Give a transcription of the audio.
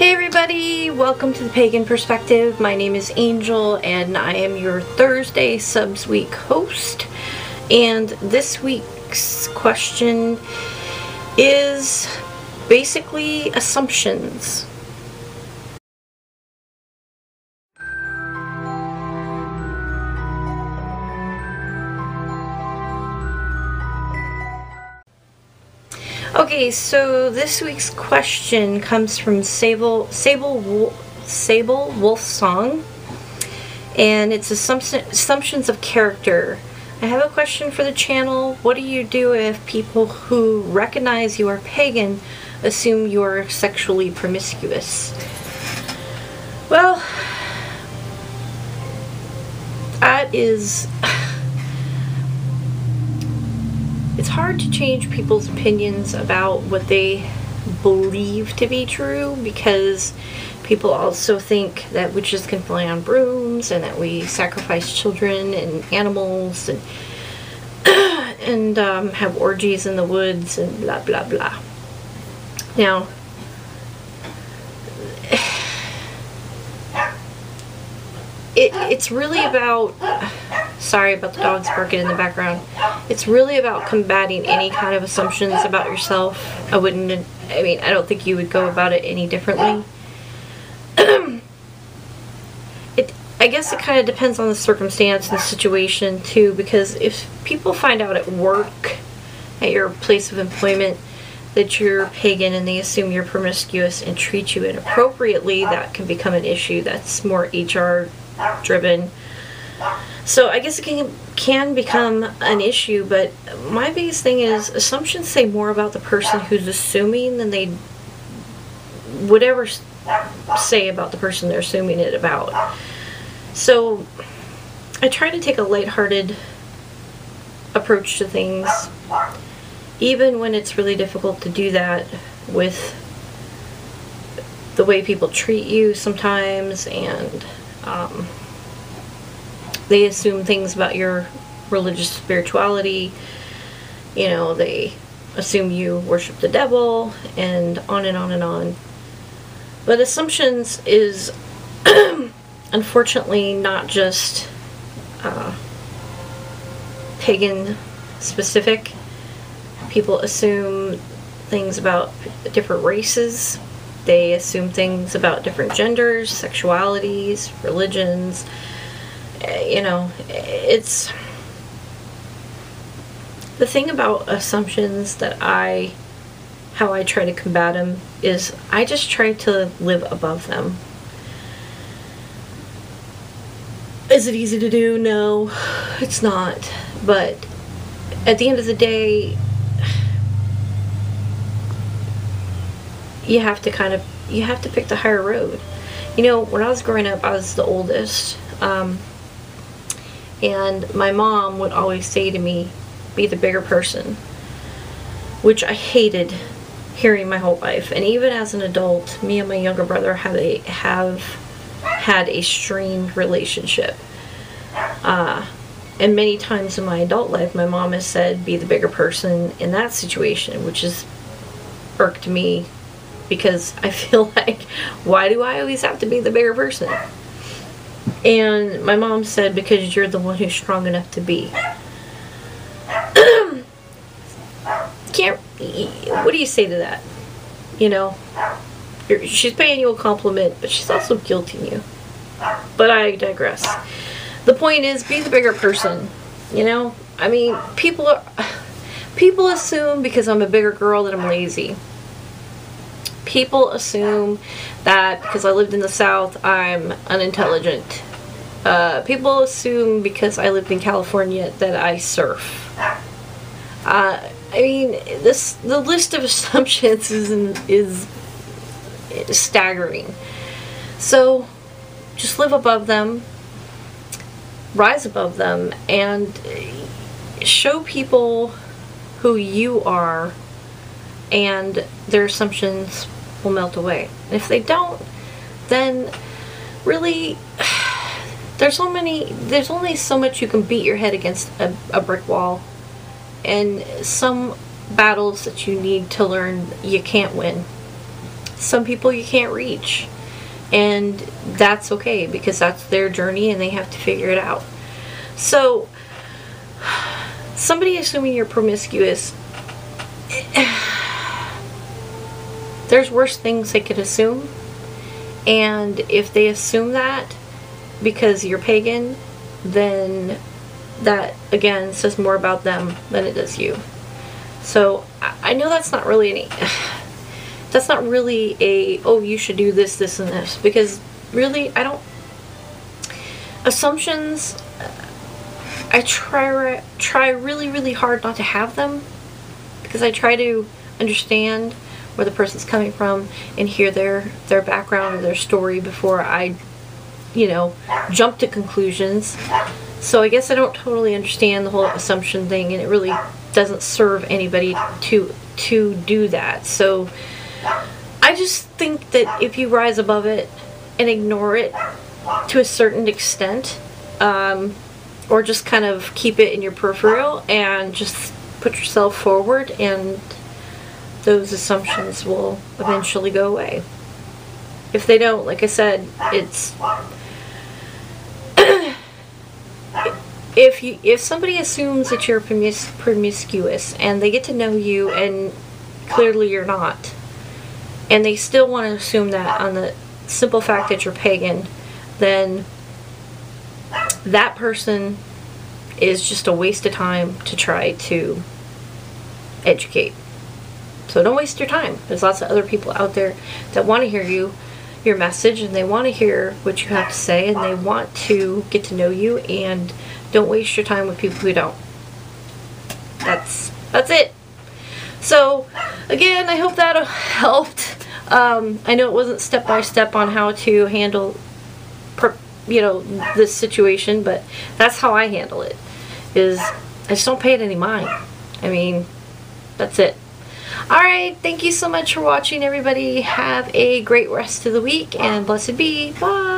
Hey everybody, welcome to the Pagan Perspective. My name is Angel and I am your Thursday Subs Week host. And this week's question is basically assumptions. Okay, so this week's question comes from Sable Wolf Song, and it's assumptions of character. I have a question for the channel. What do you do if people who recognize you are pagan assume you are sexually promiscuous? Well, that is... It's hard to change people's opinions about what they believe to be true, because people also think that witches can fly on brooms and that we sacrifice children and animals and have orgies in the woods and blah blah blah. Now, it's really about... Sorry about the dogs barking in the background. It's really about combating any kind of assumptions about yourself. I don't think you would go about it any differently. I guess it kind of depends on the circumstance and the situation too, because if people find out at work, at your place of employment, that you're pagan and they assume you're promiscuous and treat you inappropriately, that can become an issue. That's more HR driven. So I guess it can become an issue, but my biggest thing is assumptions say more about the person who's assuming than they would ever say about the person they're assuming it about. So I try to take a lighthearted approach to things, even when it's really difficult to do that with the way people treat you sometimes, and they assume things about your religious spirituality. You know, they assume you worship the devil, and on and on and on. But assumptions is unfortunately not just pagan specific. People assume things about different races. They assume things about different genders, sexualities, religions. You know, it's the thing about assumptions that how I try to combat them is I just try to live above them. Is it easy to do? No, it's not. But at the end of the day, you have to pick the higher road. You know, when I was growing up, I was the oldest. And my mom would always say to me, be the bigger person, which I hated hearing my whole life. And even as an adult, me and my younger brother have had a strained relationship. And many times in my adult life, my mom has said, be the bigger person in that situation, which has irked me, because I feel like, why do I always have to be the bigger person? And my mom said, because you're the one who's strong enough to be. What do you say to that? You know, she's paying you a compliment, but she's also guilting you. But I digress. The point is, be the bigger person. You know, I mean, people assume because I'm a bigger girl that I'm lazy. People assume that because I lived in the South, I'm unintelligent. People assume because I lived in California that I surf. I mean, the list of assumptions is staggering. So just live above them, rise above them, and show people who you are, and their assumptions will melt away. And if they don't, then really there's only so much you can beat your head against a brick wall, and some battles that you need to learn you can't win. some people you can't reach. And that's okay, because that's their journey and they have to figure it out. So, somebody assuming you're promiscuous, there's worse things they could assume. And if they assume that because you're pagan, then that, again, says more about them than it does you. So, I know that's not really that's not really a, oh, you should do this, this, and this. Because, really, assumptions, I try really, really hard not to have them. Because I try to understand where the person's coming from and hear their background or their story before I, jump to conclusions. So I guess I don't totally understand the whole assumption thing, and it really doesn't serve anybody to do that. So I just think that if you rise above it and ignore it to a certain extent, or just kind of keep it in your peripheral and just put yourself forward, and those assumptions will eventually go away. If they don't, like I said, it's if somebody assumes that you're promiscuous and they get to know you and clearly you're not, and they still want to assume that on the simple fact that you're pagan, then that person is just a waste of time to try to educate. So don't waste your time. There's lots of other people out there that want to hear your message, and they want to hear what you have to say, and they want to get to know you, and don't waste your time with people who don't. That's it. So again, I hope that helped. I know it wasn't step by step on how to handle this situation, but that's how I handle it. Is I just don't pay it any mind. I mean, that's it. Alright, thank you so much for watching, everybody. Have a great rest of the week, and blessed be. Bye!